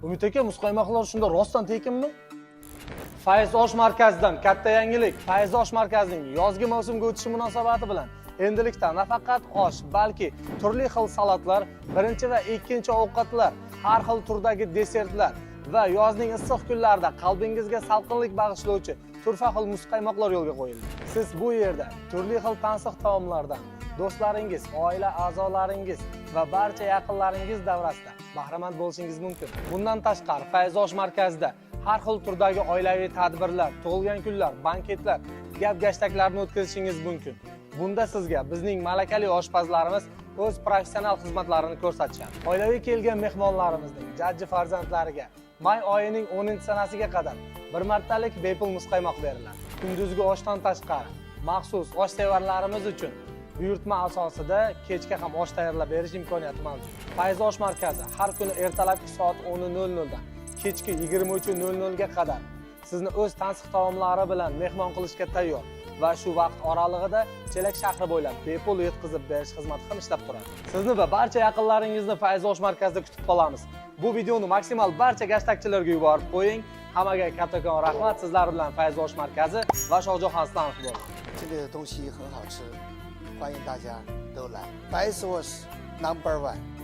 Umid aka, muzqaymoqlar shunda rostdan tekinmi? Fayz osh markazidan katta yangilik. Fayz osh markazining yozgi mavsumga o'tishi munosabati bilan endilikda nafaqat osh, balki turli xil salatlar, birinchi va ikkinchi ovqatlar, har xil turdagi desertlar va yozning issiq kunlarida qalbingizga salqinlik bag'ishlovchi turfa xil muzqaymoqlar yo'lga qo'yildi. Siz bu yerda turli xil tansiq taomlardan do'stlaringiz, oila a'zolaringiz va barcha yaqinlaringiz davrasida bahramand bo'lishingiz mumkin. Bundan tashqari, Fayz osh markazida har xil turdagi oilaviy tadbirlar, tug'ilgan kunlar, banketlar, gap-gashtaklarni o'tkazishingiz mumkin. Bunda sizga bizning malakali oshpazlarimiz o'z professional xizmatlarini ko'rsatishadi. Oilaviy kelgan mehmonlarimizning jajji farzandlariga may oyining 10-sanasiga qadar bir martalik bepul muzqaymoq beriladi. Kunduzgi oshdan tashqari maxsus osh sevarlarimiz uchun buyurtma asosida kechga ham osh tayyorlab berish imkoniyati mavjud. Fayz osh markazi har kuni ertalabki soat 10:00 dan kechki 23:00 ga qadar sizni o'z tansiq taomlari bilan mehmon qilishga tayyor va shu vaqt oralig'ida Chelak shahri bo'ylab bepul yetkazib berish xizmati ham ishlab turadi. Sizni va barcha yaqinlaringizni Fayz osh markazida kutib qolamiz. Bu videoni maksimal barcha gashtakchilarga yuborib qo'ying. Hammaga kattakon rahmat. Sizlar bilan Fayz osh markazi va Shohjahon Aslanov bo'ldi. 这里的东西很好吃，欢迎大家都来。白是我是 No.1。